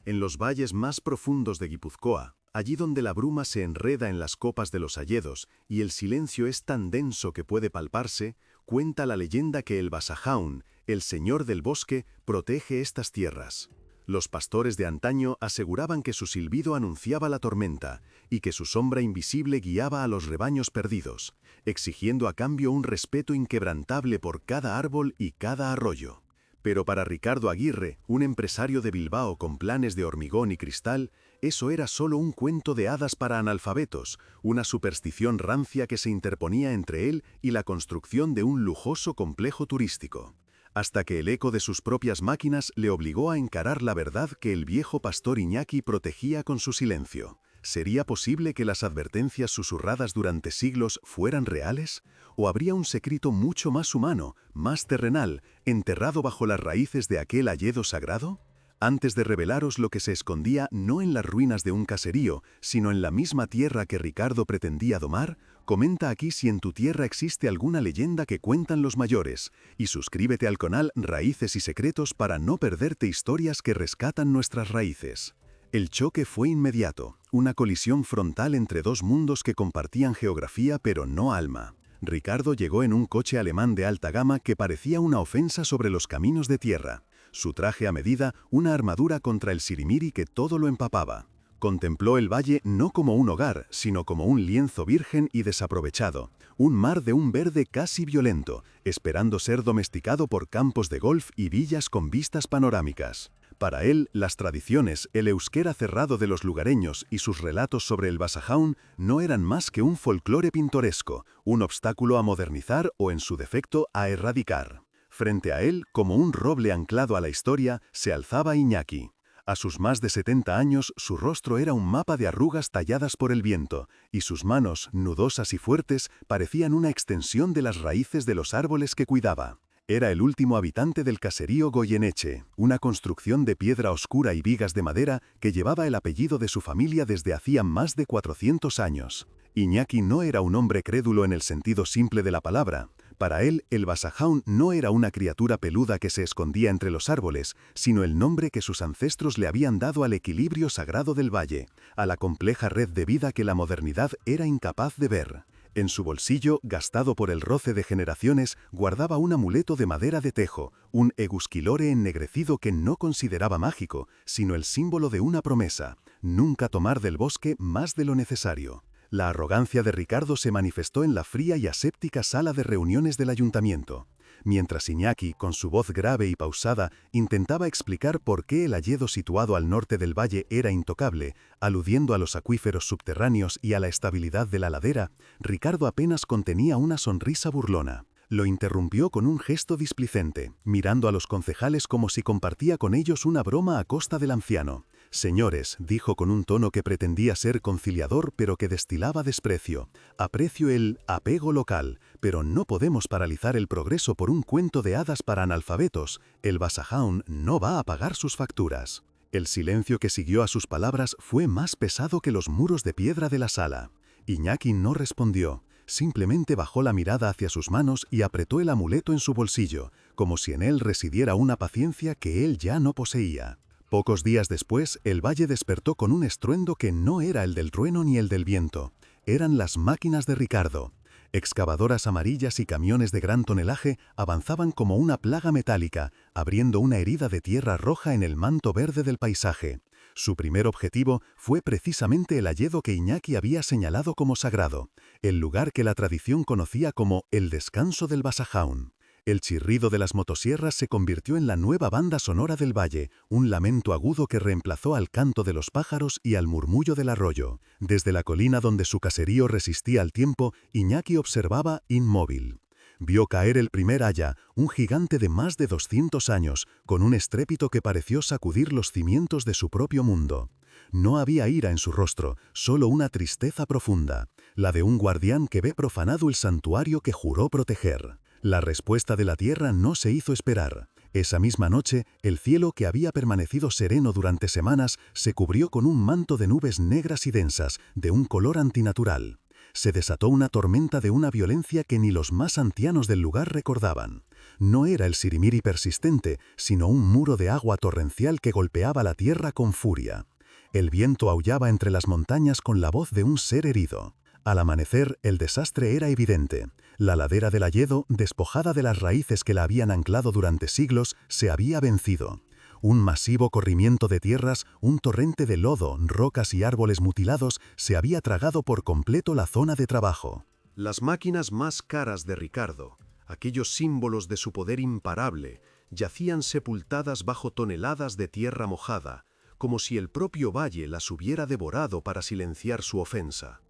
En los valles más profundos de Guipúzcoa, allí donde la bruma se enreda en las copas de los hayedos y el silencio es tan denso que puede palparse, cuenta la leyenda que el Basajaun, el señor del bosque, protege estas tierras. Los pastores de antaño aseguraban que su silbido anunciaba la tormenta y que su sombra invisible guiaba a los rebaños perdidos, exigiendo a cambio un respeto inquebrantable por cada árbol y cada arroyo. Pero para Ricardo Aguirre, un empresario de Bilbao con planes de hormigón y cristal, eso era solo un cuento de hadas para analfabetos, una superstición rancia que se interponía entre él y la construcción de un lujoso complejo turístico. Hasta que el eco de sus propias máquinas le obligó a encarar la verdad que el viejo pastor Iñaki protegía con su silencio. ¿Sería posible que las advertencias susurradas durante siglos fueran reales? ¿O habría un secreto mucho más humano, más terrenal, enterrado bajo las raíces de aquel hayedo sagrado? Antes de revelaros lo que se escondía no en las ruinas de un caserío, sino en la misma tierra que Ricardo pretendía domar, comenta aquí si en tu tierra existe alguna leyenda que cuentan los mayores, y suscríbete al canal Raíces y Secretos para no perderte historias que rescatan nuestras raíces. El choque fue inmediato, una colisión frontal entre dos mundos que compartían geografía pero no alma. Ricardo llegó en un coche alemán de alta gama que parecía una ofensa sobre los caminos de tierra. Su traje a medida, una armadura contra el sirimiri que todo lo empapaba. Contempló el valle no como un hogar, sino como un lienzo virgen y desaprovechado, un mar de un verde casi violento, esperando ser domesticado por campos de golf y villas con vistas panorámicas. Para él, las tradiciones, el euskera cerrado de los lugareños y sus relatos sobre el Basajaun no eran más que un folclore pintoresco, un obstáculo a modernizar o, en su defecto, a erradicar. Frente a él, como un roble anclado a la historia, se alzaba Iñaki. A sus más de 70 años, su rostro era un mapa de arrugas talladas por el viento, y sus manos, nudosas y fuertes, parecían una extensión de las raíces de los árboles que cuidaba. Era el último habitante del caserío Goyeneche, una construcción de piedra oscura y vigas de madera que llevaba el apellido de su familia desde hacía más de 400 años. Iñaki no era un hombre crédulo en el sentido simple de la palabra. Para él, el Basajaun no era una criatura peluda que se escondía entre los árboles, sino el nombre que sus ancestros le habían dado al equilibrio sagrado del valle, a la compleja red de vida que la modernidad era incapaz de ver. En su bolsillo, gastado por el roce de generaciones, guardaba un amuleto de madera de tejo, un egusquilore ennegrecido que no consideraba mágico, sino el símbolo de una promesa: nunca tomar del bosque más de lo necesario. La arrogancia de Ricardo se manifestó en la fría y aséptica sala de reuniones del ayuntamiento. Mientras Iñaki, con su voz grave y pausada, intentaba explicar por qué el hayedo situado al norte del valle era intocable, aludiendo a los acuíferos subterráneos y a la estabilidad de la ladera, Ricardo apenas contenía una sonrisa burlona. Lo interrumpió con un gesto displicente, mirando a los concejales como si compartía con ellos una broma a costa del anciano. «Señores», dijo con un tono que pretendía ser conciliador pero que destilaba desprecio, «aprecio el apego local, pero no podemos paralizar el progreso por un cuento de hadas para analfabetos. El Basajaun no va a pagar sus facturas». El silencio que siguió a sus palabras fue más pesado que los muros de piedra de la sala. Iñaki no respondió. Simplemente bajó la mirada hacia sus manos y apretó el amuleto en su bolsillo, como si en él residiera una paciencia que él ya no poseía. Pocos días después, el valle despertó con un estruendo que no era el del trueno ni el del viento. Eran las máquinas de Ricardo. Excavadoras amarillas y camiones de gran tonelaje avanzaban como una plaga metálica, abriendo una herida de tierra roja en el manto verde del paisaje. Su primer objetivo fue precisamente el hayedo que Iñaki había señalado como sagrado, el lugar que la tradición conocía como el descanso del Basajaun. El chirrido de las motosierras se convirtió en la nueva banda sonora del valle, un lamento agudo que reemplazó al canto de los pájaros y al murmullo del arroyo. Desde la colina donde su caserío resistía al tiempo, Iñaki observaba inmóvil. Vio caer el primer haya, un gigante de más de 200 años, con un estrépito que pareció sacudir los cimientos de su propio mundo. No había ira en su rostro, solo una tristeza profunda, la de un guardián que ve profanado el santuario que juró proteger. La respuesta de la tierra no se hizo esperar. Esa misma noche, el cielo, que había permanecido sereno durante semanas, se cubrió con un manto de nubes negras y densas, de un color antinatural. Se desató una tormenta de una violencia que ni los más ancianos del lugar recordaban. No era el sirimiri persistente, sino un muro de agua torrencial que golpeaba la tierra con furia. El viento aullaba entre las montañas con la voz de un ser herido. Al amanecer, el desastre era evidente. La ladera del Hayedo, despojada de las raíces que la habían anclado durante siglos, se había vencido. Un masivo corrimiento de tierras, un torrente de lodo, rocas y árboles mutilados se había tragado por completo la zona de trabajo. Las máquinas más caras de Ricardo, aquellos símbolos de su poder imparable, yacían sepultadas bajo toneladas de tierra mojada, como si el propio valle las hubiera devorado para silenciar su ofensa.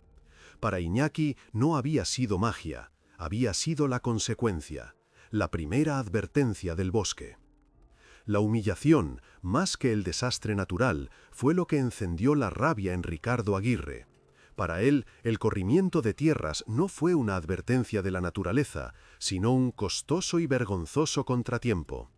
Para Iñaki no había sido magia, había sido la consecuencia, la primera advertencia del bosque. La humillación, más que el desastre natural, fue lo que encendió la rabia en Ricardo Aguirre. Para él, el corrimiento de tierras no fue una advertencia de la naturaleza, sino un costoso y vergonzoso contratiempo.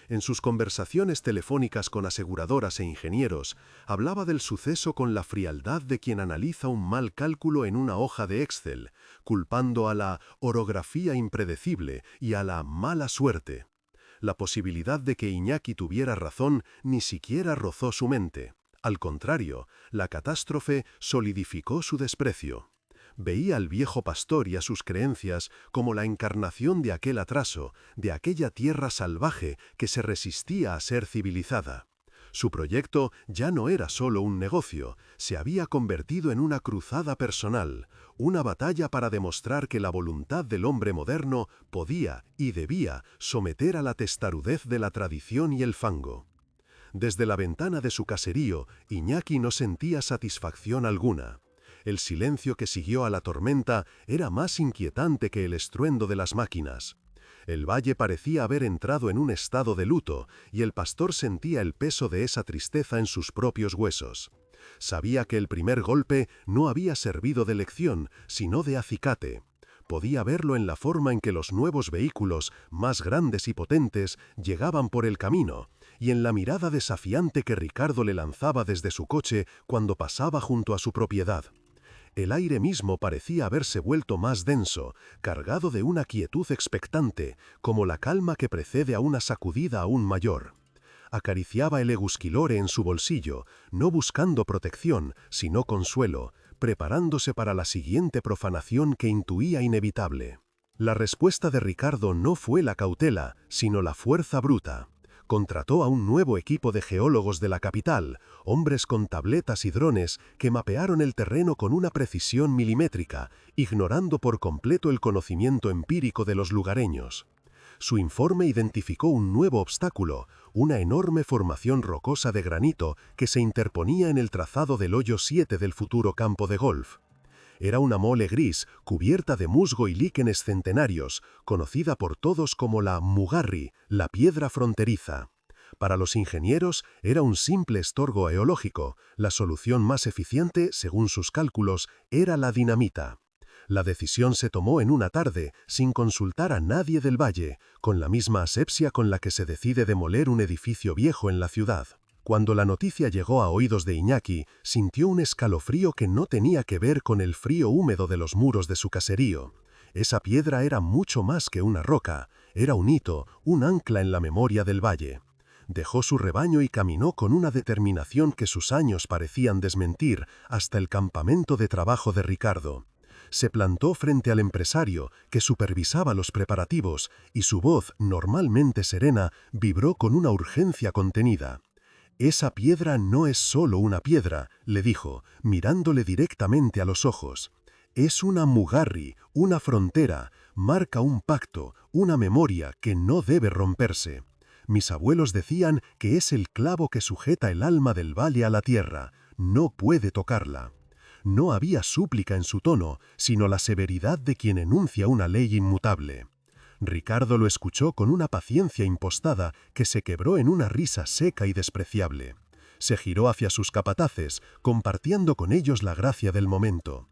En sus conversaciones telefónicas con aseguradoras e ingenieros, hablaba del suceso con la frialdad de quien analiza un mal cálculo en una hoja de Excel, culpando a la orografía impredecible y a la mala suerte. La posibilidad de que Iñaki tuviera razón ni siquiera rozó su mente. Al contrario, la catástrofe solidificó su desprecio. Veía al viejo pastor y a sus creencias como la encarnación de aquel atraso, de aquella tierra salvaje que se resistía a ser civilizada. Su proyecto ya no era solo un negocio, se había convertido en una cruzada personal, una batalla para demostrar que la voluntad del hombre moderno podía y debía someter a la testarudez de la tradición y el fango. Desde la ventana de su caserío, Iñaki no sentía satisfacción alguna. El silencio que siguió a la tormenta era más inquietante que el estruendo de las máquinas. El valle parecía haber entrado en un estado de luto, y el pastor sentía el peso de esa tristeza en sus propios huesos. Sabía que el primer golpe no había servido de lección, sino de acicate. Podía verlo en la forma en que los nuevos vehículos, más grandes y potentes, llegaban por el camino, y en la mirada desafiante que Ricardo le lanzaba desde su coche cuando pasaba junto a su propiedad. El aire mismo parecía haberse vuelto más denso, cargado de una quietud expectante, como la calma que precede a una sacudida aún mayor. Acariciaba el Egusquilore en su bolsillo, no buscando protección, sino consuelo, preparándose para la siguiente profanación que intuía inevitable. La respuesta de Ricardo no fue la cautela, sino la fuerza bruta. Contrató a un nuevo equipo de geólogos de la capital, hombres con tabletas y drones que mapearon el terreno con una precisión milimétrica, ignorando por completo el conocimiento empírico de los lugareños. Su informe identificó un nuevo obstáculo, una enorme formación rocosa de granito que se interponía en el trazado del hoyo 7 del futuro campo de golf. Era una mole gris, cubierta de musgo y líquenes centenarios, conocida por todos como la Mugarri, la piedra fronteriza. Para los ingenieros era un simple estorbo eológico, la solución más eficiente, según sus cálculos, era la dinamita. La decisión se tomó en una tarde, sin consultar a nadie del valle, con la misma asepsia con la que se decide demoler un edificio viejo en la ciudad. Cuando la noticia llegó a oídos de Iñaki, sintió un escalofrío que no tenía que ver con el frío húmedo de los muros de su caserío. Esa piedra era mucho más que una roca, era un hito, un ancla en la memoria del valle. Dejó su rebaño y caminó con una determinación que sus años parecían desmentir hasta el campamento de trabajo de Ricardo. Se plantó frente al empresario, que supervisaba los preparativos, y su voz, normalmente serena, vibró con una urgencia contenida. «Esa piedra no es solo una piedra», le dijo, mirándole directamente a los ojos. «Es una Mugarri, una frontera, marca un pacto, una memoria que no debe romperse. Mis abuelos decían que es el clavo que sujeta el alma del valle a la tierra, no puede tocarla». No había súplica en su tono, sino la severidad de quien enuncia una ley inmutable. Ricardo lo escuchó con una paciencia impostada que se quebró en una risa seca y despreciable. Se giró hacia sus capataces, compartiendo con ellos la gracia del momento.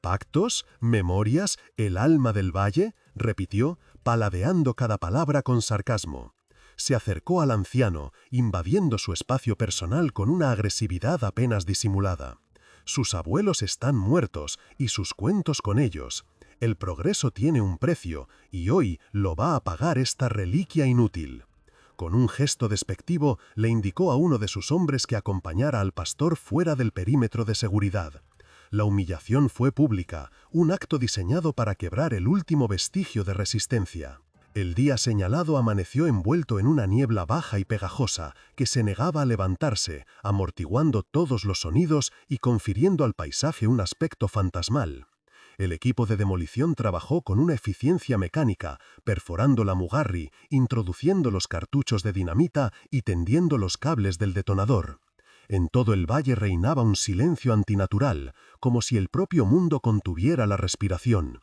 «¿Pactos? ¿Memorias? ¿El alma del valle?», repitió, paladeando cada palabra con sarcasmo. Se acercó al anciano, invadiendo su espacio personal con una agresividad apenas disimulada. «Sus abuelos están muertos, y sus cuentos con ellos. El progreso tiene un precio, y hoy lo va a pagar esta reliquia inútil. Con un gesto despectivo, le indicó a uno de sus hombres que acompañara al pastor fuera del perímetro de seguridad. La humillación fue pública, un acto diseñado para quebrar el último vestigio de resistencia. El día señalado amaneció envuelto en una niebla baja y pegajosa, que se negaba a levantarse, amortiguando todos los sonidos y confiriendo al paisaje un aspecto fantasmal. El equipo de demolición trabajó con una eficiencia mecánica, perforando la mugarri, introduciendo los cartuchos de dinamita y tendiendo los cables del detonador. En todo el valle reinaba un silencio antinatural, como si el propio mundo contuviera la respiración.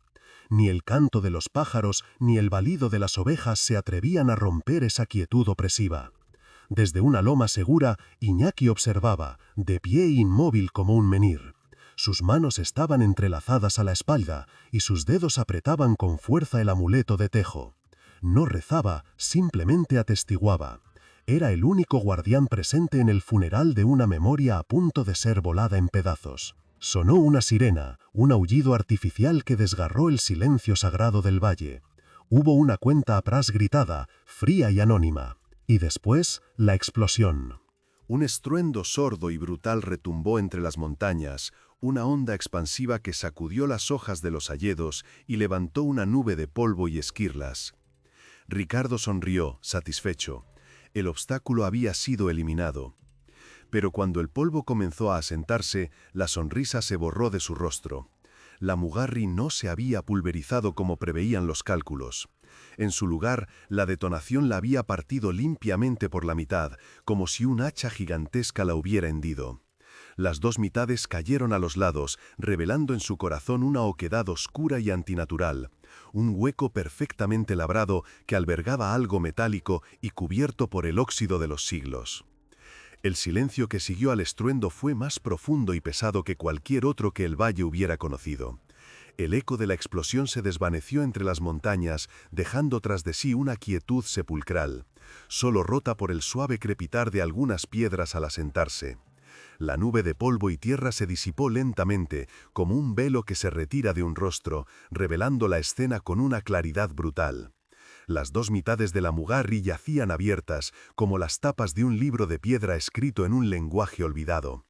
Ni el canto de los pájaros ni el balido de las ovejas se atrevían a romper esa quietud opresiva. Desde una loma segura, Iñaki observaba, de pie e inmóvil como un menhir. Sus manos estaban entrelazadas a la espalda y sus dedos apretaban con fuerza el amuleto de tejo. No rezaba, simplemente atestiguaba. Era el único guardián presente en el funeral de una memoria a punto de ser volada en pedazos. Sonó una sirena, un aullido artificial que desgarró el silencio sagrado del valle. Hubo una cuenta atrás gritada, fría y anónima. Y después, la explosión. Un estruendo sordo y brutal retumbó entre las montañas, una onda expansiva que sacudió las hojas de los hayedos y levantó una nube de polvo y esquirlas. Ricardo sonrió, satisfecho. El obstáculo había sido eliminado. Pero cuando el polvo comenzó a asentarse, la sonrisa se borró de su rostro. La mugarri no se había pulverizado como preveían los cálculos. En su lugar, la detonación la había partido limpiamente por la mitad, como si un hacha gigantesca la hubiera hendido. Las dos mitades cayeron a los lados, revelando en su corazón una oquedad oscura y antinatural, un hueco perfectamente labrado que albergaba algo metálico y cubierto por el óxido de los siglos. El silencio que siguió al estruendo fue más profundo y pesado que cualquier otro que el valle hubiera conocido. El eco de la explosión se desvaneció entre las montañas, dejando tras de sí una quietud sepulcral, solo rota por el suave crepitar de algunas piedras al asentarse. La nube de polvo y tierra se disipó lentamente, como un velo que se retira de un rostro, revelando la escena con una claridad brutal. Las dos mitades de la mugarri yacían abiertas, como las tapas de un libro de piedra escrito en un lenguaje olvidado.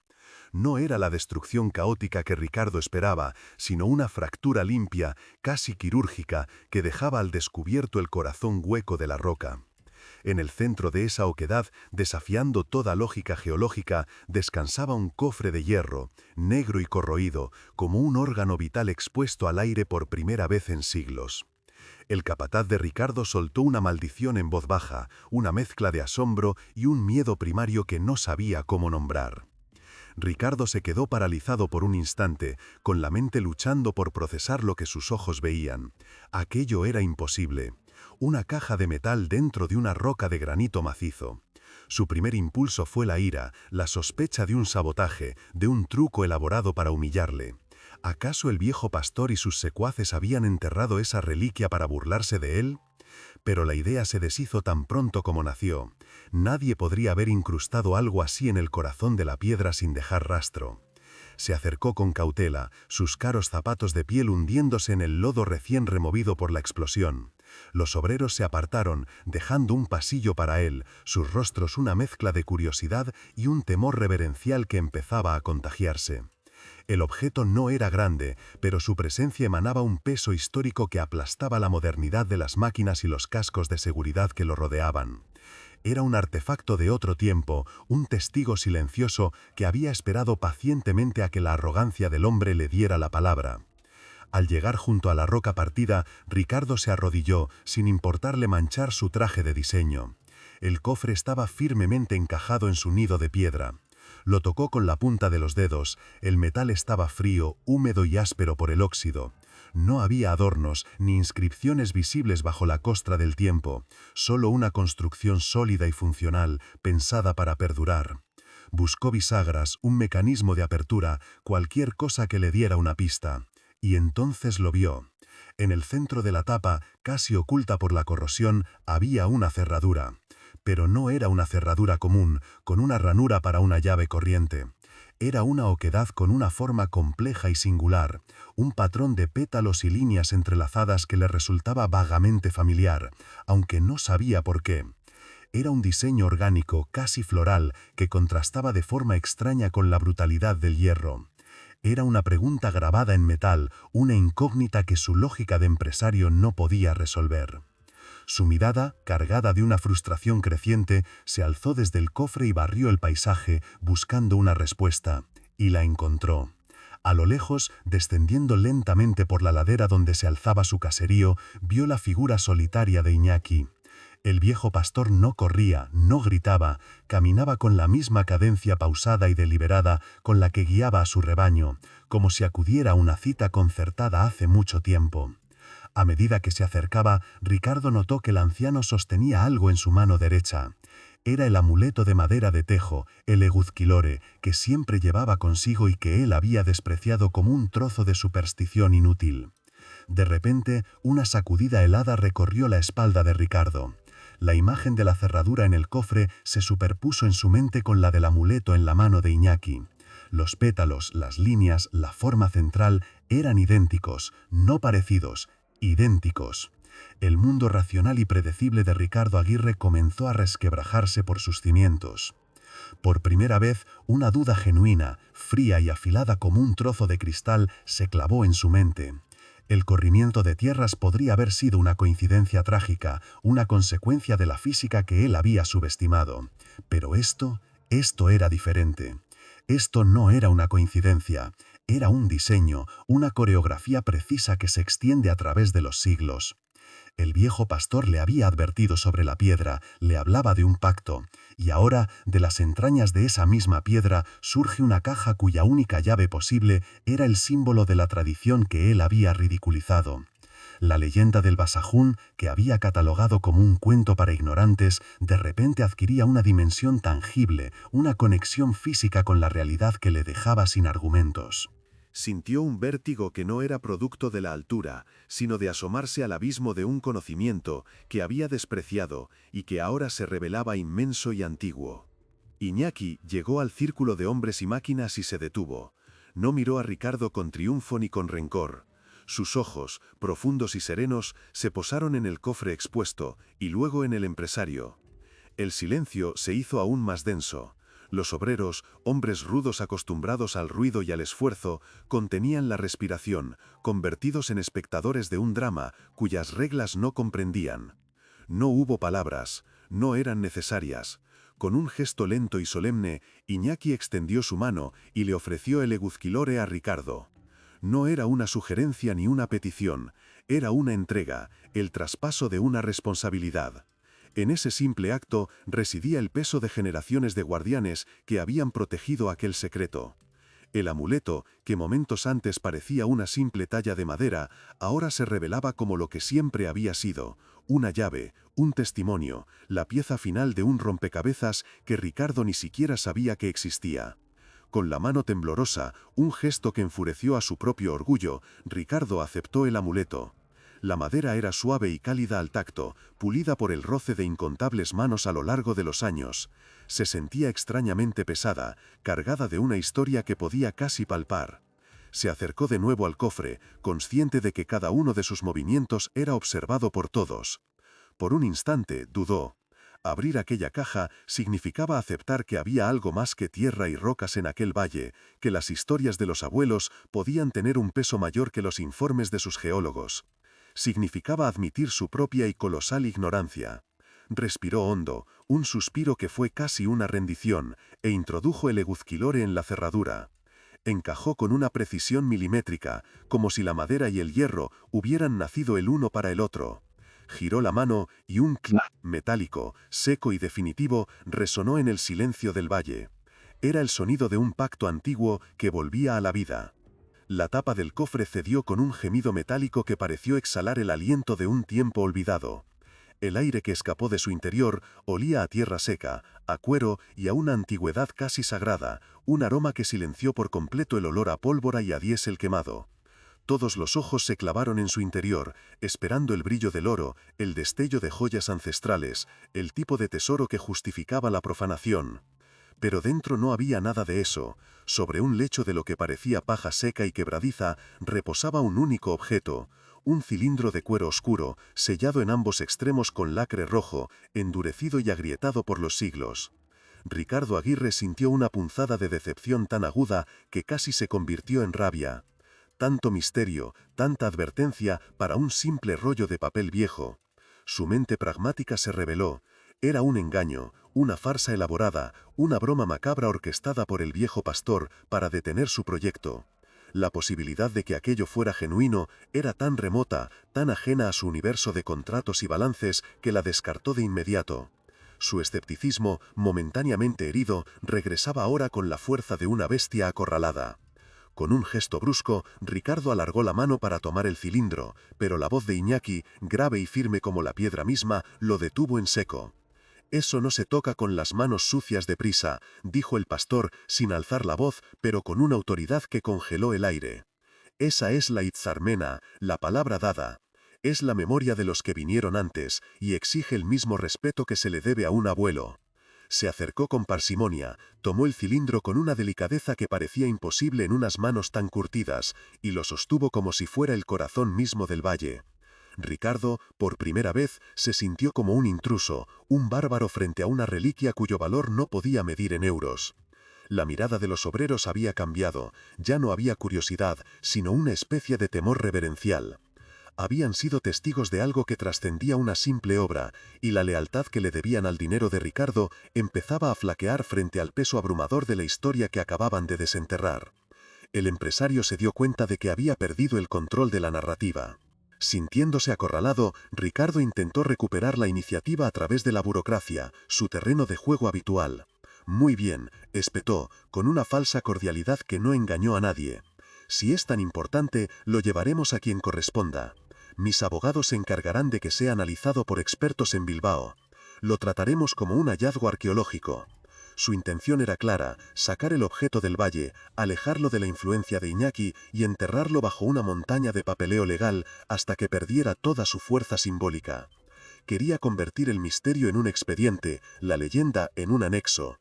No era la destrucción caótica que Ricardo esperaba, sino una fractura limpia, casi quirúrgica, que dejaba al descubierto el corazón hueco de la roca. En el centro de esa oquedad, desafiando toda lógica geológica, descansaba un cofre de hierro, negro y corroído, como un órgano vital expuesto al aire por primera vez en siglos. El capataz de Ricardo soltó una maldición en voz baja, una mezcla de asombro y un miedo primario que no sabía cómo nombrar. Ricardo se quedó paralizado por un instante, con la mente luchando por procesar lo que sus ojos veían. Aquello era imposible. Una caja de metal dentro de una roca de granito macizo. Su primer impulso fue la ira, la sospecha de un sabotaje, de un truco elaborado para humillarle. ¿Acaso el viejo pastor y sus secuaces habían enterrado esa reliquia para burlarse de él? Pero la idea se deshizo tan pronto como nació. Nadie podría haber incrustado algo así en el corazón de la piedra sin dejar rastro. Se acercó con cautela, sus caros zapatos de piel hundiéndose en el lodo recién removido por la explosión. Los obreros se apartaron, dejando un pasillo para él, sus rostros una mezcla de curiosidad y un temor reverencial que empezaba a contagiarse. El objeto no era grande, pero su presencia emanaba un peso histórico que aplastaba la modernidad de las máquinas y los cascos de seguridad que lo rodeaban. Era un artefacto de otro tiempo, un testigo silencioso que había esperado pacientemente a que la arrogancia del hombre le diera la palabra. Al llegar junto a la roca partida, Ricardo se arrodilló, sin importarle manchar su traje de diseño. El cofre estaba firmemente encajado en su nido de piedra. Lo tocó con la punta de los dedos, el metal estaba frío, húmedo y áspero por el óxido. No había adornos ni inscripciones visibles bajo la costra del tiempo, solo una construcción sólida y funcional, pensada para perdurar. Buscó bisagras, un mecanismo de apertura, cualquier cosa que le diera una pista. Y entonces lo vio. En el centro de la tapa, casi oculta por la corrosión, había una cerradura. Pero no era una cerradura común, con una ranura para una llave corriente. Era una oquedad con una forma compleja y singular, un patrón de pétalos y líneas entrelazadas que le resultaba vagamente familiar, aunque no sabía por qué. Era un diseño orgánico, casi floral, que contrastaba de forma extraña con la brutalidad del hierro. Era una pregunta grabada en metal, una incógnita que su lógica de empresario no podía resolver. Su mirada, cargada de una frustración creciente, se alzó desde el cofre y barrió el paisaje, buscando una respuesta, y la encontró. A lo lejos, descendiendo lentamente por la ladera donde se alzaba su caserío, vio la figura solitaria de Iñaki. El viejo pastor no corría, no gritaba, caminaba con la misma cadencia pausada y deliberada con la que guiaba a su rebaño, como si acudiera a una cita concertada hace mucho tiempo. A medida que se acercaba, Ricardo notó que el anciano sostenía algo en su mano derecha. Era el amuleto de madera de tejo, el eguzquilore, que siempre llevaba consigo y que él había despreciado como un trozo de superstición inútil. De repente, una sacudida helada recorrió la espalda de Ricardo. La imagen de la cerradura en el cofre se superpuso en su mente con la del amuleto en la mano de Iñaki. Los pétalos, las líneas, la forma central eran idénticos, no parecidos, idénticos. El mundo racional y predecible de Ricardo Aguirre comenzó a resquebrajarse por sus cimientos. Por primera vez, una duda genuina, fría y afilada como un trozo de cristal, se clavó en su mente. El corrimiento de tierras podría haber sido una coincidencia trágica, una consecuencia de la física que él había subestimado. Pero esto era diferente. Esto no era una coincidencia, era un diseño, una coreografía precisa que se extiende a través de los siglos. El viejo pastor le había advertido sobre la piedra, le hablaba de un pacto, y ahora, de las entrañas de esa misma piedra, surge una caja cuya única llave posible era el símbolo de la tradición que él había ridiculizado. La leyenda del Basajún, que había catalogado como un cuento para ignorantes, de repente adquiría una dimensión tangible, una conexión física con la realidad que le dejaba sin argumentos. Sintió un vértigo que no era producto de la altura, sino de asomarse al abismo de un conocimiento que había despreciado y que ahora se revelaba inmenso y antiguo. Iñaki llegó al círculo de hombres y máquinas y se detuvo. No miró a Ricardo con triunfo ni con rencor. Sus ojos, profundos y serenos, se posaron en el cofre expuesto y luego en el empresario. El silencio se hizo aún más denso. Los obreros, hombres rudos acostumbrados al ruido y al esfuerzo, contenían la respiración, convertidos en espectadores de un drama cuyas reglas no comprendían. No hubo palabras, no eran necesarias. Con un gesto lento y solemne, Iñaki extendió su mano y le ofreció el eguzquilore a Ricardo. No era una sugerencia ni una petición, era una entrega, el traspaso de una responsabilidad. En ese simple acto residía el peso de generaciones de guardianes que habían protegido aquel secreto. El amuleto, que momentos antes parecía una simple talla de madera, ahora se revelaba como lo que siempre había sido, una llave, un testimonio, la pieza final de un rompecabezas que Ricardo ni siquiera sabía que existía. Con la mano temblorosa, un gesto que enfureció a su propio orgullo, Ricardo aceptó el amuleto. La madera era suave y cálida al tacto, pulida por el roce de incontables manos a lo largo de los años. Se sentía extrañamente pesada, cargada de una historia que podía casi palpar. Se acercó de nuevo al cofre, consciente de que cada uno de sus movimientos era observado por todos. Por un instante dudó. Abrir aquella caja significaba aceptar que había algo más que tierra y rocas en aquel valle, que las historias de los abuelos podían tener un peso mayor que los informes de sus geólogos. Significaba admitir su propia y colosal ignorancia. Respiró hondo, un suspiro que fue casi una rendición, e introdujo el eguzquilore en la cerradura. Encajó con una precisión milimétrica, como si la madera y el hierro hubieran nacido el uno para el otro. Giró la mano y un clac metálico, seco y definitivo, resonó en el silencio del valle. Era el sonido de un pacto antiguo que volvía a la vida. La tapa del cofre cedió con un gemido metálico que pareció exhalar el aliento de un tiempo olvidado. El aire que escapó de su interior olía a tierra seca, a cuero y a una antigüedad casi sagrada, un aroma que silenció por completo el olor a pólvora y a diésel quemado. Todos los ojos se clavaron en su interior, esperando el brillo del oro, el destello de joyas ancestrales, el tipo de tesoro que justificaba la profanación. Pero dentro no había nada de eso. Sobre un lecho de lo que parecía paja seca y quebradiza, reposaba un único objeto, un cilindro de cuero oscuro, sellado en ambos extremos con lacre rojo, endurecido y agrietado por los siglos. Ricardo Aguirre sintió una punzada de decepción tan aguda que casi se convirtió en rabia. Tanto misterio, tanta advertencia para un simple rollo de papel viejo. Su mente pragmática se reveló. Era un engaño, una farsa elaborada, una broma macabra orquestada por el viejo pastor para detener su proyecto. La posibilidad de que aquello fuera genuino era tan remota, tan ajena a su universo de contratos y balances, que la descartó de inmediato. Su escepticismo, momentáneamente herido, regresaba ahora con la fuerza de una bestia acorralada. Con un gesto brusco, Ricardo alargó la mano para tomar el cilindro, pero la voz de Iñaki, grave y firme como la piedra misma, lo detuvo en seco. «Eso no se toca con las manos sucias de prisa», dijo el pastor, sin alzar la voz, pero con una autoridad que congeló el aire. «Esa es la itzarmena, la palabra dada. Es la memoria de los que vinieron antes, y exige el mismo respeto que se le debe a un abuelo». Se acercó con parsimonia, tomó el cilindro con una delicadeza que parecía imposible en unas manos tan curtidas, y lo sostuvo como si fuera el corazón mismo del valle. Ricardo, por primera vez, se sintió como un intruso, un bárbaro frente a una reliquia cuyo valor no podía medir en euros. La mirada de los obreros había cambiado, ya no había curiosidad, sino una especie de temor reverencial. Habían sido testigos de algo que trascendía una simple obra, y la lealtad que le debían al dinero de Ricardo empezaba a flaquear frente al peso abrumador de la historia que acababan de desenterrar. El empresario se dio cuenta de que había perdido el control de la narrativa. Sintiéndose acorralado, Ricardo intentó recuperar la iniciativa a través de la burocracia, su terreno de juego habitual. «Muy bien», espetó, con una falsa cordialidad que no engañó a nadie. «Si es tan importante, lo llevaremos a quien corresponda. Mis abogados se encargarán de que sea analizado por expertos en Bilbao. Lo trataremos como un hallazgo arqueológico». Su intención era clara: sacar el objeto del valle, alejarlo de la influencia de Iñaki y enterrarlo bajo una montaña de papeleo legal hasta que perdiera toda su fuerza simbólica. Quería convertir el misterio en un expediente, la leyenda en un anexo.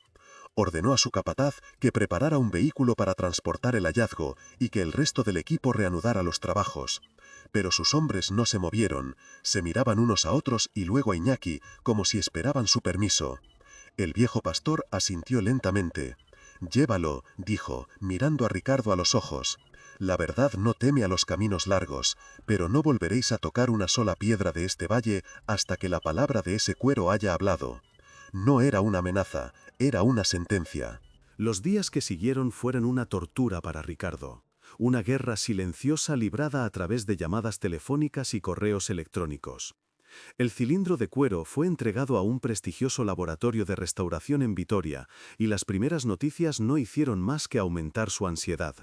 Ordenó a su capataz que preparara un vehículo para transportar el hallazgo y que el resto del equipo reanudara los trabajos. Pero sus hombres no se movieron, se miraban unos a otros y luego a Iñaki, como si esperaban su permiso. El viejo pastor asintió lentamente. «Llévalo», dijo, mirando a Ricardo a los ojos. «La verdad no teme a los caminos largos, pero no volveréis a tocar una sola piedra de este valle hasta que la palabra de ese cuero haya hablado». No era una amenaza, era una sentencia. Los días que siguieron fueron una tortura para Ricardo. Una guerra silenciosa librada a través de llamadas telefónicas y correos electrónicos. El cilindro de cuero fue entregado a un prestigioso laboratorio de restauración en Vitoria, y las primeras noticias no hicieron más que aumentar su ansiedad.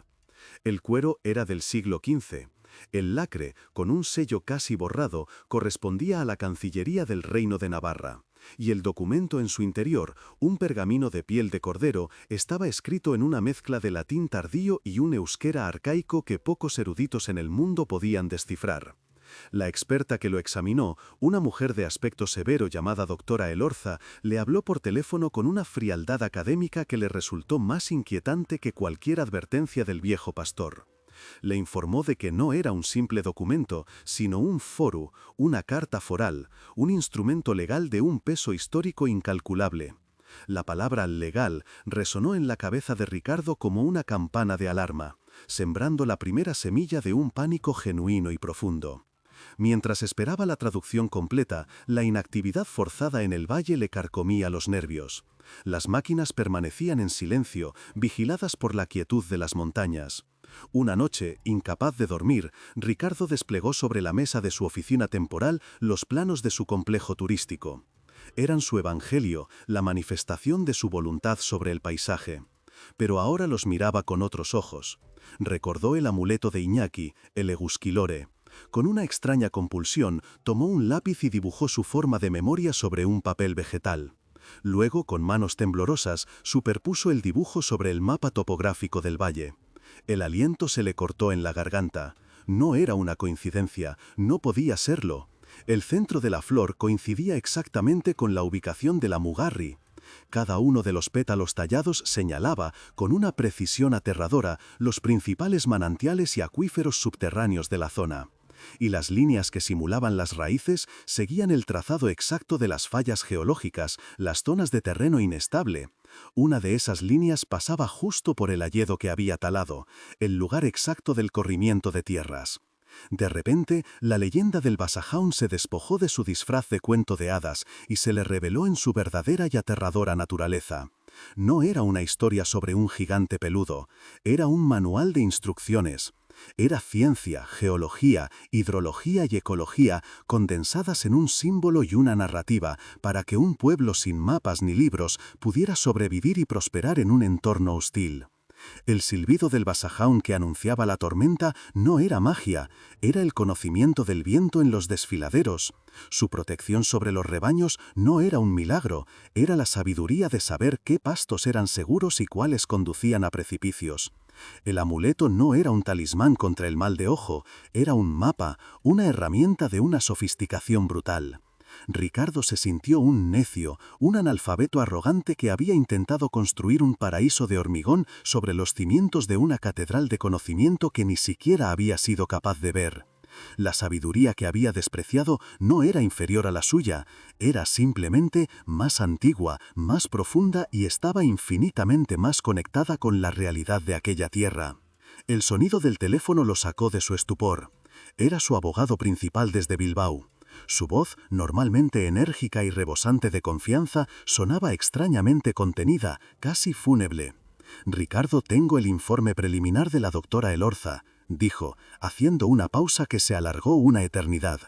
El cuero era del siglo XV. El lacre, con un sello casi borrado, correspondía a la Cancillería del Reino de Navarra, y el documento en su interior, un pergamino de piel de cordero, estaba escrito en una mezcla de latín tardío y un euskera arcaico que pocos eruditos en el mundo podían descifrar. La experta que lo examinó, una mujer de aspecto severo llamada doctora Elorza, le habló por teléfono con una frialdad académica que le resultó más inquietante que cualquier advertencia del viejo pastor. Le informó de que no era un simple documento, sino un foro, una carta foral, un instrumento legal de un peso histórico incalculable. La palabra legal resonó en la cabeza de Ricardo como una campana de alarma, sembrando la primera semilla de un pánico genuino y profundo. Mientras esperaba la traducción completa, la inactividad forzada en el valle le carcomía los nervios. Las máquinas permanecían en silencio, vigiladas por la quietud de las montañas. Una noche, incapaz de dormir, Ricardo desplegó sobre la mesa de su oficina temporal los planos de su complejo turístico. Eran su evangelio, la manifestación de su voluntad sobre el paisaje. Pero ahora los miraba con otros ojos. Recordó el amuleto de Iñaki, el egusquilore. Con una extraña compulsión, tomó un lápiz y dibujó su forma de memoria sobre un papel vegetal. Luego, con manos temblorosas, superpuso el dibujo sobre el mapa topográfico del valle. El aliento se le cortó en la garganta. No era una coincidencia, no podía serlo. El centro de la flor coincidía exactamente con la ubicación de la Mugarri. Cada uno de los pétalos tallados señalaba, con una precisión aterradora, los principales manantiales y acuíferos subterráneos de la zona. Y las líneas que simulaban las raíces seguían el trazado exacto de las fallas geológicas, las zonas de terreno inestable. Una de esas líneas pasaba justo por el hayedo que había talado, el lugar exacto del corrimiento de tierras. De repente, la leyenda del Basajaun se despojó de su disfraz de cuento de hadas y se le reveló en su verdadera y aterradora naturaleza. No era una historia sobre un gigante peludo, era un manual de instrucciones. Era ciencia, geología, hidrología y ecología condensadas en un símbolo y una narrativa para que un pueblo sin mapas ni libros pudiera sobrevivir y prosperar en un entorno hostil. El silbido del Basajaun que anunciaba la tormenta no era magia, era el conocimiento del viento en los desfiladeros. Su protección sobre los rebaños no era un milagro, era la sabiduría de saber qué pastos eran seguros y cuáles conducían a precipicios. El amuleto no era un talismán contra el mal de ojo, era un mapa, una herramienta de una sofisticación brutal. Ricardo se sintió un necio, un analfabeto arrogante que había intentado construir un paraíso de hormigón sobre los cimientos de una catedral de conocimiento que ni siquiera había sido capaz de ver. La sabiduría que había despreciado no era inferior a la suya, era simplemente más antigua, más profunda y estaba infinitamente más conectada con la realidad de aquella tierra. El sonido del teléfono lo sacó de su estupor. Era su abogado principal desde Bilbao. Su voz, normalmente enérgica y rebosante de confianza, sonaba extrañamente contenida, casi fúnebre. «Ricardo, tengo el informe preliminar de la doctora Elorza», dijo, haciendo una pausa que se alargó una eternidad.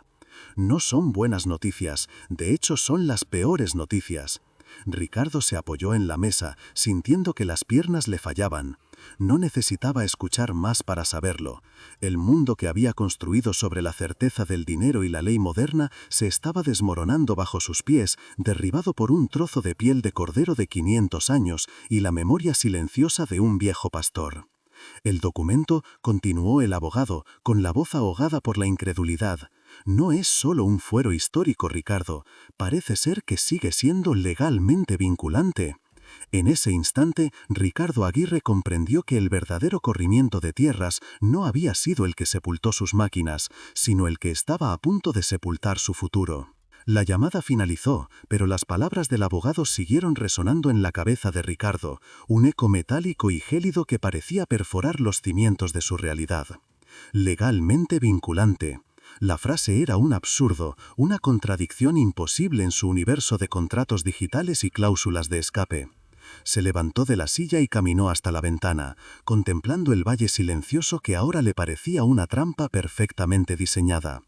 «No son buenas noticias, de hecho son las peores noticias». Ricardo se apoyó en la mesa, sintiendo que las piernas le fallaban. No necesitaba escuchar más para saberlo. El mundo que había construido sobre la certeza del dinero y la ley moderna se estaba desmoronando bajo sus pies, derribado por un trozo de piel de cordero de 500 años y la memoria silenciosa de un viejo pastor. El documento, continuó el abogado, con la voz ahogada por la incredulidad. No es solo un fuero histórico, Ricardo. Parece ser que sigue siendo legalmente vinculante. En ese instante, Ricardo Aguirre comprendió que el verdadero corrimiento de tierras no había sido el que sepultó sus máquinas, sino el que estaba a punto de sepultar su futuro. La llamada finalizó, pero las palabras del abogado siguieron resonando en la cabeza de Ricardo, un eco metálico y gélido que parecía perforar los cimientos de su realidad. Legalmente vinculante. La frase era un absurdo, una contradicción imposible en su universo de contratos digitales y cláusulas de escape. Se levantó de la silla y caminó hasta la ventana, contemplando el valle silencioso que ahora le parecía una trampa perfectamente diseñada.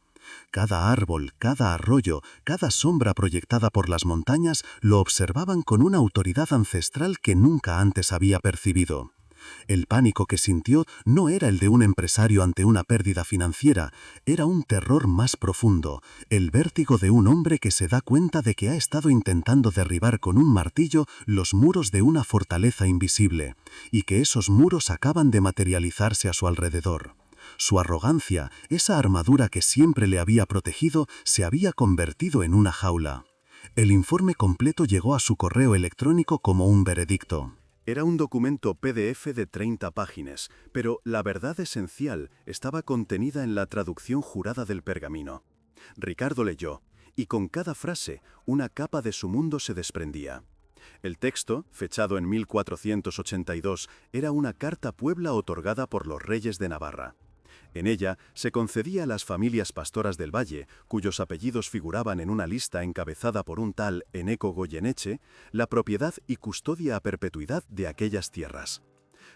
Cada árbol, cada arroyo, cada sombra proyectada por las montañas lo observaban con una autoridad ancestral que nunca antes había percibido. El pánico que sintió no era el de un empresario ante una pérdida financiera, era un terror más profundo, el vértigo de un hombre que se da cuenta de que ha estado intentando derribar con un martillo los muros de una fortaleza invisible, y que esos muros acaban de materializarse a su alrededor. Su arrogancia, esa armadura que siempre le había protegido, se había convertido en una jaula. El informe completo llegó a su correo electrónico como un veredicto. Era un documento PDF de 30 páginas, pero la verdad esencial estaba contenida en la traducción jurada del pergamino. Ricardo leyó, y con cada frase, una capa de su mundo se desprendía. El texto, fechado en 1482, era una carta Puebla otorgada por los reyes de Navarra. En ella se concedía a las familias pastoras del valle, cuyos apellidos figuraban en una lista encabezada por un tal Eneco Goyeneche, la propiedad y custodia a perpetuidad de aquellas tierras.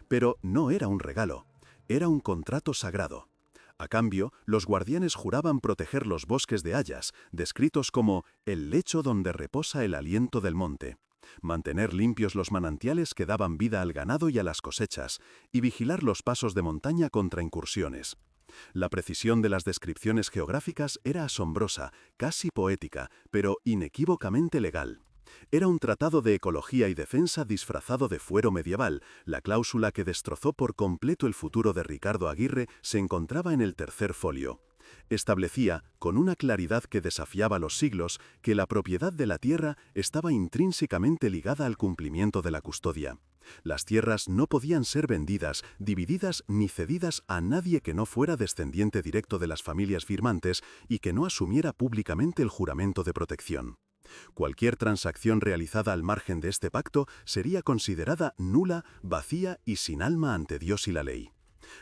Pero no era un regalo, era un contrato sagrado. A cambio, los guardianes juraban proteger los bosques de hayas, descritos como el lecho donde reposa el aliento del monte, mantener limpios los manantiales que daban vida al ganado y a las cosechas, y vigilar los pasos de montaña contra incursiones. La precisión de las descripciones geográficas era asombrosa, casi poética, pero inequívocamente legal. Era un tratado de ecología y defensa disfrazado de fuero medieval. La cláusula que destrozó por completo el futuro de Ricardo Aguirre se encontraba en el tercer folio. Establecía, con una claridad que desafiaba los siglos, que la propiedad de la tierra estaba intrínsecamente ligada al cumplimiento de la custodia. Las tierras no podían ser vendidas, divididas ni cedidas a nadie que no fuera descendiente directo de las familias firmantes y que no asumiera públicamente el juramento de protección. Cualquier transacción realizada al margen de este pacto sería considerada nula, vacía y sin alma ante Dios y la ley.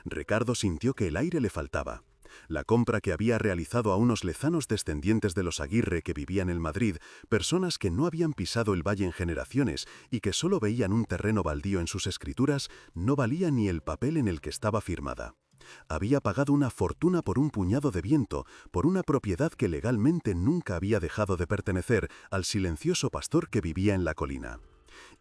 Ricardo sintió que el aire le faltaba. La compra que había realizado a unos lezanos descendientes de los Aguirre que vivían en Madrid, personas que no habían pisado el valle en generaciones y que solo veían un terreno baldío en sus escrituras, no valía ni el papel en el que estaba firmada. Había pagado una fortuna por un puñado de viento, por una propiedad que legalmente nunca había dejado de pertenecer al silencioso pastor que vivía en la colina.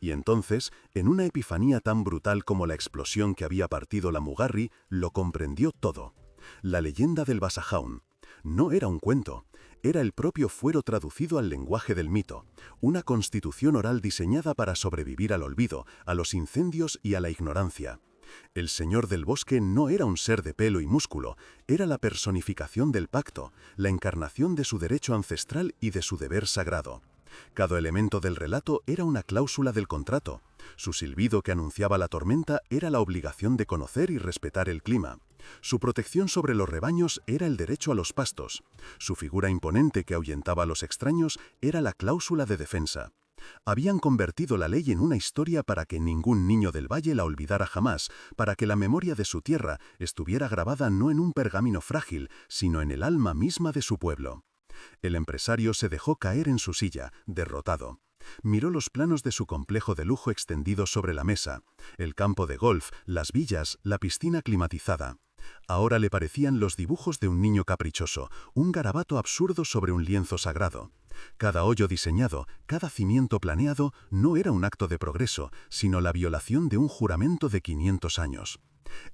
Y entonces, en una epifanía tan brutal como la explosión que había partido la Mugarri, lo comprendió todo. La leyenda del Basajaun no era un cuento, era el propio fuero traducido al lenguaje del mito, una constitución oral diseñada para sobrevivir al olvido, a los incendios y a la ignorancia. El señor del bosque no era un ser de pelo y músculo, era la personificación del pacto, la encarnación de su derecho ancestral y de su deber sagrado. Cada elemento del relato era una cláusula del contrato. Su silbido que anunciaba la tormenta era la obligación de conocer y respetar el clima. Su protección sobre los rebaños era el derecho a los pastos. Su figura imponente que ahuyentaba a los extraños era la cláusula de defensa. Habían convertido la ley en una historia para que ningún niño del valle la olvidara jamás, para que la memoria de su tierra estuviera grabada no en un pergamino frágil, sino en el alma misma de su pueblo. El empresario se dejó caer en su silla, derrotado. Miró los planos de su complejo de lujo extendido sobre la mesa, el campo de golf, las villas, la piscina climatizada. Ahora le parecían los dibujos de un niño caprichoso, un garabato absurdo sobre un lienzo sagrado. Cada hoyo diseñado, cada cimiento planeado no era un acto de progreso, sino la violación de un juramento de 500 años.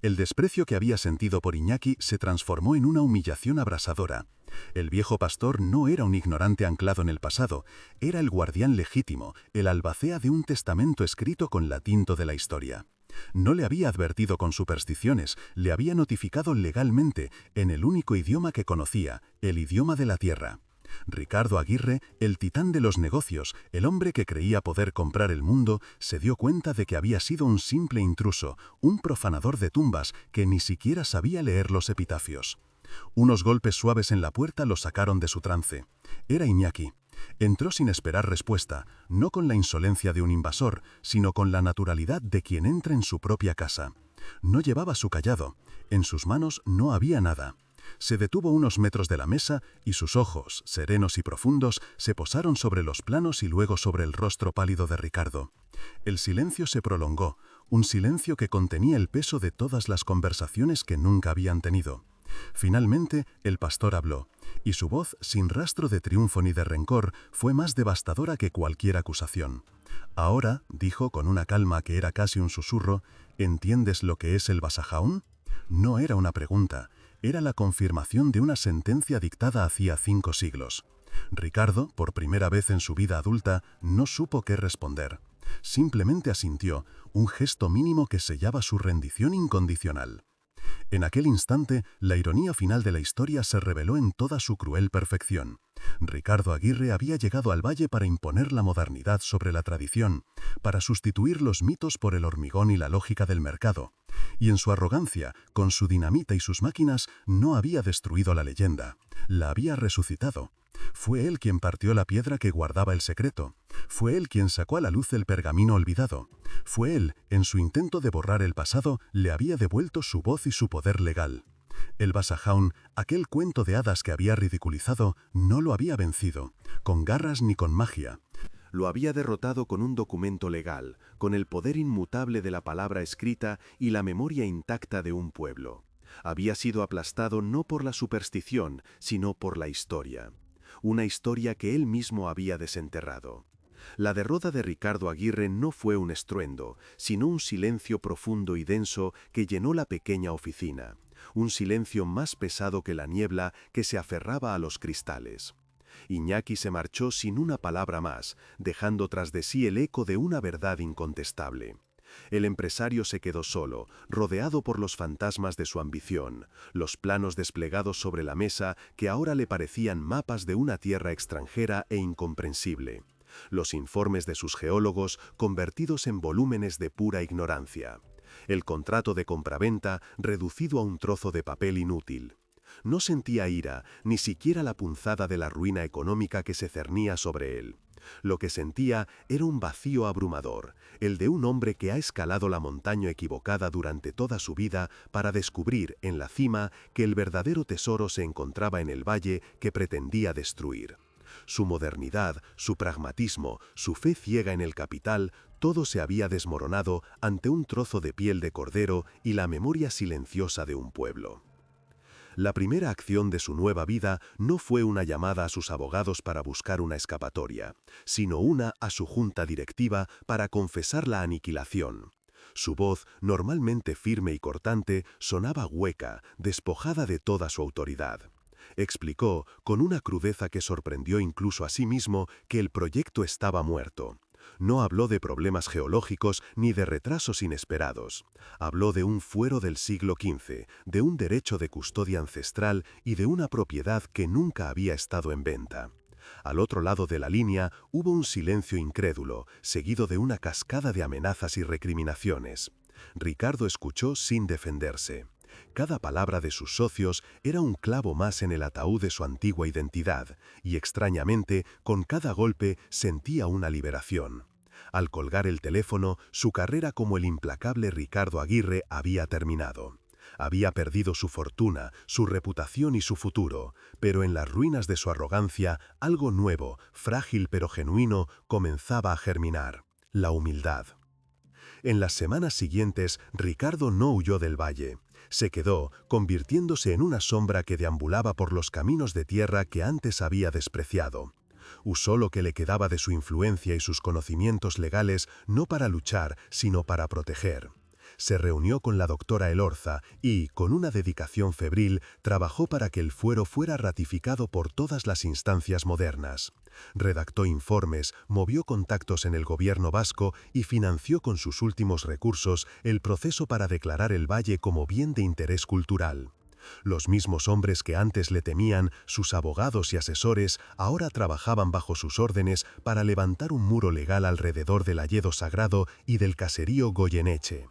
El desprecio que había sentido por Iñaki se transformó en una humillación abrasadora. El viejo pastor no era un ignorante anclado en el pasado, era el guardián legítimo, el albacea de un testamento escrito con la tinta de la historia. No le había advertido con supersticiones, le había notificado legalmente, en el único idioma que conocía, el idioma de la tierra. Ricardo Aguirre, el titán de los negocios, el hombre que creía poder comprar el mundo, se dio cuenta de que había sido un simple intruso, un profanador de tumbas que ni siquiera sabía leer los epitafios. Unos golpes suaves en la puerta lo sacaron de su trance. Era Iñaki. Entró sin esperar respuesta, no con la insolencia de un invasor, sino con la naturalidad de quien entra en su propia casa. No llevaba su cayado, en sus manos no había nada. Se detuvo unos metros de la mesa y sus ojos, serenos y profundos, se posaron sobre los planos y luego sobre el rostro pálido de Ricardo. El silencio se prolongó, un silencio que contenía el peso de todas las conversaciones que nunca habían tenido. Finalmente, el pastor habló, y su voz, sin rastro de triunfo ni de rencor, fue más devastadora que cualquier acusación. Ahora, dijo con una calma que era casi un susurro, ¿entiendes lo que es el Basajaun? No era una pregunta, era la confirmación de una sentencia dictada hacía 5 siglos. Ricardo, por primera vez en su vida adulta, no supo qué responder. Simplemente asintió, un gesto mínimo que sellaba su rendición incondicional. En aquel instante, la ironía final de la historia se reveló en toda su cruel perfección. Ricardo Aguirre había llegado al valle para imponer la modernidad sobre la tradición, para sustituir los mitos por el hormigón y la lógica del mercado. Y en su arrogancia, con su dinamita y sus máquinas, no había destruido la leyenda, la había resucitado. Fue él quien partió la piedra que guardaba el secreto. Fue él quien sacó a la luz el pergamino olvidado. Fue él, en su intento de borrar el pasado, le había devuelto su voz y su poder legal. El Basajaun, aquel cuento de hadas que había ridiculizado, no lo había vencido, con garras ni con magia. Lo había derrotado con un documento legal, con el poder inmutable de la palabra escrita y la memoria intacta de un pueblo. Había sido aplastado no por la superstición, sino por la historia. Una historia que él mismo había desenterrado. La derrota de Ricardo Aguirre no fue un estruendo, sino un silencio profundo y denso que llenó la pequeña oficina. Un silencio más pesado que la niebla que se aferraba a los cristales. Iñaki se marchó sin una palabra más, dejando tras de sí el eco de una verdad incontestable. El empresario se quedó solo, rodeado por los fantasmas de su ambición, los planos desplegados sobre la mesa que ahora le parecían mapas de una tierra extranjera e incomprensible, los informes de sus geólogos convertidos en volúmenes de pura ignorancia, el contrato de compraventa reducido a un trozo de papel inútil. No sentía ira, ni siquiera la punzada de la ruina económica que se cernía sobre él. Lo que sentía era un vacío abrumador, el de un hombre que ha escalado la montaña equivocada durante toda su vida para descubrir, en la cima, que el verdadero tesoro se encontraba en el valle que pretendía destruir. Su modernidad, su pragmatismo, su fe ciega en el capital, todo se había desmoronado ante un trozo de piel de cordero y la memoria silenciosa de un pueblo. La primera acción de su nueva vida no fue una llamada a sus abogados para buscar una escapatoria, sino una a su junta directiva para confesar la aniquilación. Su voz, normalmente firme y cortante, sonaba hueca, despojada de toda su autoridad. Explicó, con una crudeza que sorprendió incluso a sí mismo, que el proyecto estaba muerto. No habló de problemas geológicos ni de retrasos inesperados. Habló de un fuero del siglo XV, de un derecho de custodia ancestral y de una propiedad que nunca había estado en venta. Al otro lado de la línea hubo un silencio incrédulo, seguido de una cascada de amenazas y recriminaciones. Ricardo escuchó sin defenderse. Cada palabra de sus socios era un clavo más en el ataúd de su antigua identidad, y extrañamente, con cada golpe sentía una liberación. Al colgar el teléfono, su carrera como el implacable Ricardo Aguirre había terminado. Había perdido su fortuna, su reputación y su futuro, pero en las ruinas de su arrogancia, algo nuevo, frágil pero genuino, comenzaba a germinar: la humildad. En las semanas siguientes, Ricardo no huyó del valle. Se quedó, convirtiéndose en una sombra que deambulaba por los caminos de tierra que antes había despreciado. Usó lo que le quedaba de su influencia y sus conocimientos legales no para luchar, sino para proteger. Se reunió con la doctora Elorza y, con una dedicación febril, trabajó para que el fuero fuera ratificado por todas las instancias modernas. Redactó informes, movió contactos en el gobierno vasco y financió con sus últimos recursos el proceso para declarar el valle como bien de interés cultural. Los mismos hombres que antes le temían, sus abogados y asesores, ahora trabajaban bajo sus órdenes para levantar un muro legal alrededor del hayedo sagrado y del caserío Goyeneche.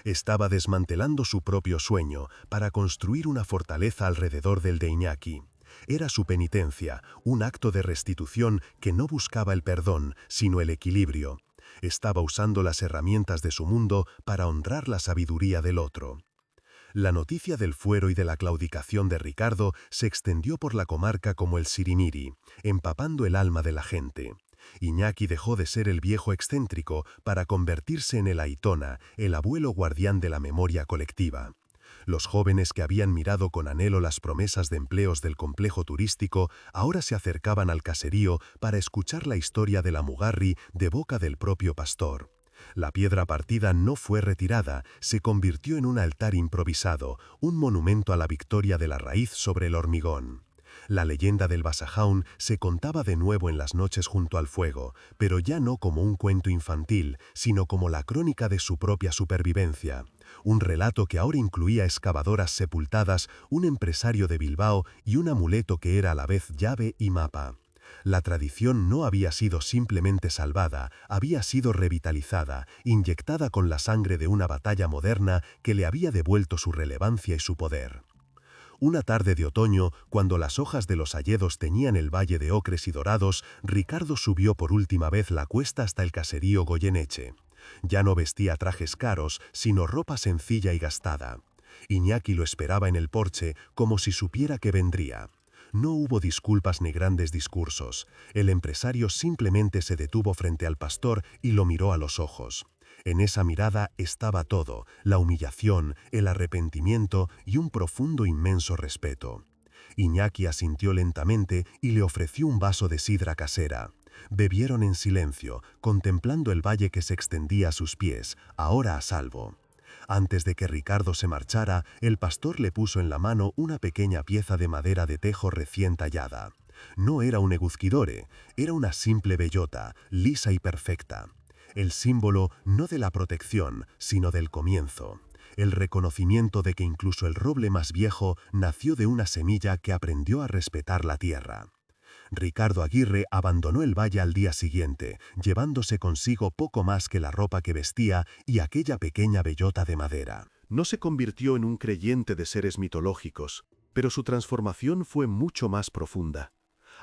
Estaba desmantelando su propio sueño para construir una fortaleza alrededor del de Iñaki. Era su penitencia, un acto de restitución que no buscaba el perdón, sino el equilibrio. Estaba usando las herramientas de su mundo para honrar la sabiduría del otro. La noticia del fuero y de la claudicación de Ricardo se extendió por la comarca como el sirimiri, empapando el alma de la gente. Iñaki dejó de ser el viejo excéntrico para convertirse en el Aitona, el abuelo guardián de la memoria colectiva. Los jóvenes que habían mirado con anhelo las promesas de empleos del complejo turístico ahora se acercaban al caserío para escuchar la historia de la Mugarri de boca del propio pastor. La piedra partida no fue retirada, se convirtió en un altar improvisado, un monumento a la victoria de la raíz sobre el hormigón. La leyenda del Basajaun se contaba de nuevo en las noches junto al fuego, pero ya no como un cuento infantil, sino como la crónica de su propia supervivencia. Un relato que ahora incluía excavadoras sepultadas, un empresario de Bilbao y un amuleto que era a la vez llave y mapa. La tradición no había sido simplemente salvada, había sido revitalizada, inyectada con la sangre de una batalla moderna que le había devuelto su relevancia y su poder. Una tarde de otoño, cuando las hojas de los hayedos teñían el valle de ocres y dorados, Ricardo subió por última vez la cuesta hasta el caserío Goyeneche. Ya no vestía trajes caros, sino ropa sencilla y gastada. Iñaki lo esperaba en el porche, como si supiera que vendría. No hubo disculpas ni grandes discursos. El empresario simplemente se detuvo frente al pastor y lo miró a los ojos. En esa mirada estaba todo: la humillación, el arrepentimiento y un profundo inmenso respeto. Iñaki asintió lentamente y le ofreció un vaso de sidra casera. Bebieron en silencio, contemplando el valle que se extendía a sus pies, ahora a salvo. Antes de que Ricardo se marchara, el pastor le puso en la mano una pequeña pieza de madera de tejo recién tallada. No era un eguzquidore, era una simple bellota, lisa y perfecta. el símbolo no de la protección, sino del comienzo. El reconocimiento de que incluso el roble más viejo nació de una semilla que aprendió a respetar la tierra. Ricardo Aguirre abandonó el valle al día siguiente, llevándose consigo poco más que la ropa que vestía y aquella pequeña bellota de madera. No se convirtió en un creyente de seres mitológicos, pero su transformación fue mucho más profunda.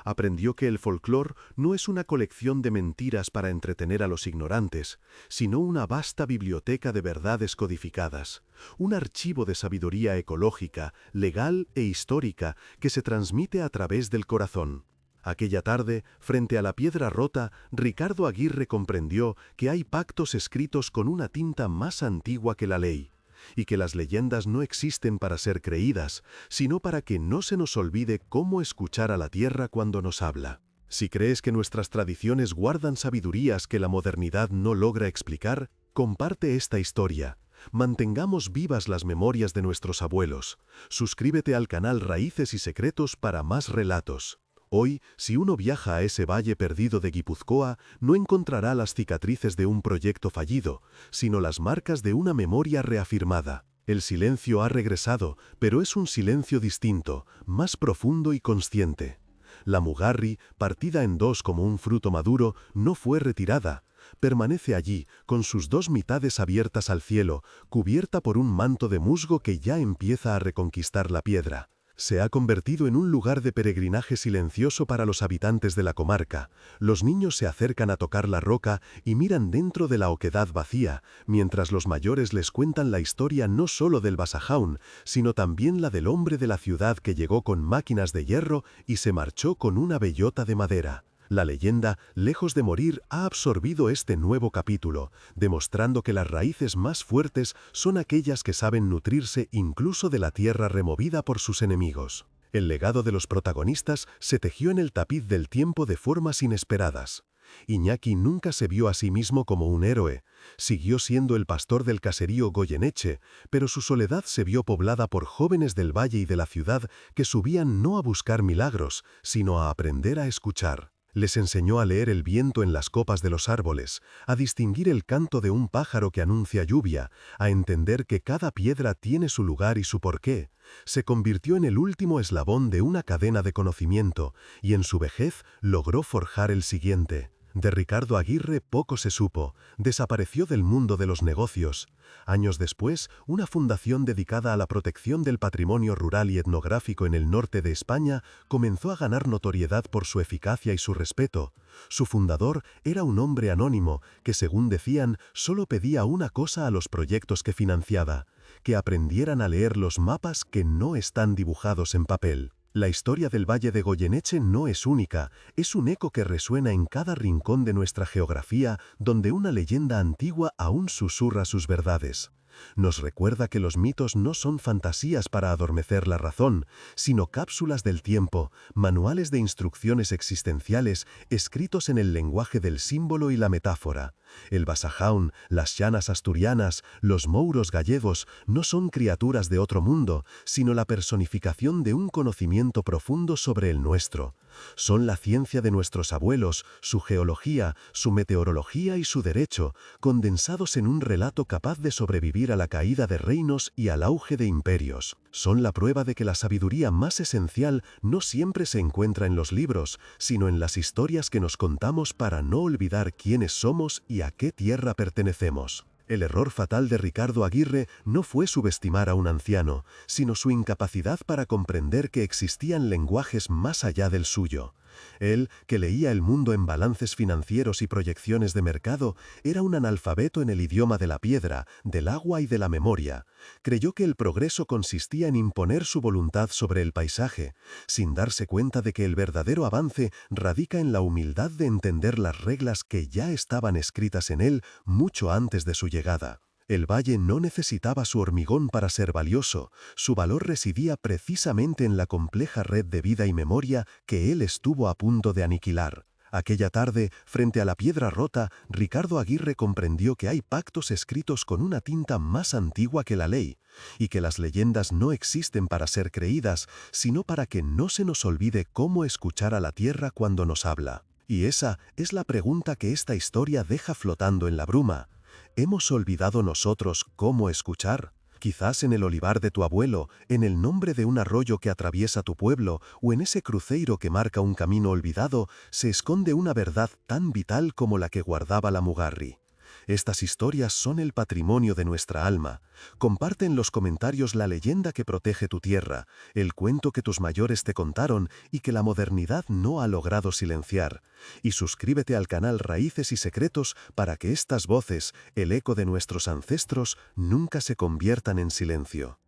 Aprendió que el folclore no es una colección de mentiras para entretener a los ignorantes, sino una vasta biblioteca de verdades codificadas, un archivo de sabiduría ecológica, legal e histórica que se transmite a través del corazón. Aquella tarde, frente a la piedra rota, Ricardo Aguirre comprendió que hay pactos escritos con una tinta más antigua que la ley, y que las leyendas no existen para ser creídas, sino para que no se nos olvide cómo escuchar a la tierra cuando nos habla. Si crees que nuestras tradiciones guardan sabidurías que la modernidad no logra explicar, comparte esta historia. Mantengamos vivas las memorias de nuestros abuelos. Suscríbete al canal Raíces y Secretos para más relatos. Hoy, si uno viaja a ese valle perdido de Guipúzcoa, no encontrará las cicatrices de un proyecto fallido, sino las marcas de una memoria reafirmada. El silencio ha regresado, pero es un silencio distinto, más profundo y consciente. La Mugarri, partida en dos como un fruto maduro, no fue retirada. Permanece allí, con sus dos mitades abiertas al cielo, cubierta por un manto de musgo que ya empieza a reconquistar la piedra. Se ha convertido en un lugar de peregrinaje silencioso para los habitantes de la comarca. Los niños se acercan a tocar la roca y miran dentro de la oquedad vacía, mientras los mayores les cuentan la historia no solo del Basajaun, sino también la del hombre de la ciudad que llegó con máquinas de hierro y se marchó con una bellota de madera. La leyenda, lejos de morir, ha absorbido este nuevo capítulo, demostrando que las raíces más fuertes son aquellas que saben nutrirse incluso de la tierra removida por sus enemigos. El legado de los protagonistas se tejió en el tapiz del tiempo de formas inesperadas. Iñaki nunca se vio a sí mismo como un héroe. Siguió siendo el pastor del caserío Goyeneche, pero su soledad se vio poblada por jóvenes del valle y de la ciudad que subían no a buscar milagros, sino a aprender a escuchar. Les enseñó a leer el viento en las copas de los árboles, a distinguir el canto de un pájaro que anuncia lluvia, a entender que cada piedra tiene su lugar y su porqué. Se convirtió en el último eslabón de una cadena de conocimiento, y en su vejez logró forjar el siguiente. De Ricardo Aguirre poco se supo, desapareció del mundo de los negocios. Años después, una fundación dedicada a la protección del patrimonio rural y etnográfico en el norte de España comenzó a ganar notoriedad por su eficacia y su respeto. Su fundador era un hombre anónimo que, según decían, solo pedía una cosa a los proyectos que financiaba: que aprendieran a leer los mapas que no están dibujados en papel. La historia del Valle de Goyeneche no es única, es un eco que resuena en cada rincón de nuestra geografía, donde una leyenda antigua aún susurra sus verdades. Nos recuerda que los mitos no son fantasías para adormecer la razón, sino cápsulas del tiempo, manuales de instrucciones existenciales escritos en el lenguaje del símbolo y la metáfora. El Basajaun, las llanas asturianas, los mouros gallegos no son criaturas de otro mundo, sino la personificación de un conocimiento profundo sobre el nuestro. Son la ciencia de nuestros abuelos, su geología, su meteorología y su derecho, condensados en un relato capaz de sobrevivir a la caída de reinos y al auge de imperios. Son la prueba de que la sabiduría más esencial no siempre se encuentra en los libros, sino en las historias que nos contamos para no olvidar quiénes somos y a qué tierra pertenecemos. El error fatal de Ricardo Aguirre no fue subestimar a un anciano, sino su incapacidad para comprender que existían lenguajes más allá del suyo. Él, que leía el mundo en balances financieros y proyecciones de mercado, era un analfabeto en el idioma de la piedra, del agua y de la memoria. Creyó que el progreso consistía en imponer su voluntad sobre el paisaje, sin darse cuenta de que el verdadero avance radica en la humildad de entender las reglas que ya estaban escritas en él mucho antes de su llegada. El valle no necesitaba su hormigón para ser valioso, su valor residía precisamente en la compleja red de vida y memoria que él estuvo a punto de aniquilar. Aquella tarde, frente a la piedra rota, Ricardo Aguirre comprendió que hay pactos escritos con una tinta más antigua que la ley, y que las leyendas no existen para ser creídas, sino para que no se nos olvide cómo escuchar a la tierra cuando nos habla. Y esa es la pregunta que esta historia deja flotando en la bruma. ¿Hemos olvidado nosotros cómo escuchar? Quizás en el olivar de tu abuelo, en el nombre de un arroyo que atraviesa tu pueblo, o en ese cruceiro que marca un camino olvidado, se esconde una verdad tan vital como la que guardaba la Mugarri. Estas historias son el patrimonio de nuestra alma. Comparte en los comentarios la leyenda que protege tu tierra, el cuento que tus mayores te contaron y que la modernidad no ha logrado silenciar. Y suscríbete al canal Raíces y Secretos para que estas voces, el eco de nuestros ancestros, nunca se conviertan en silencio.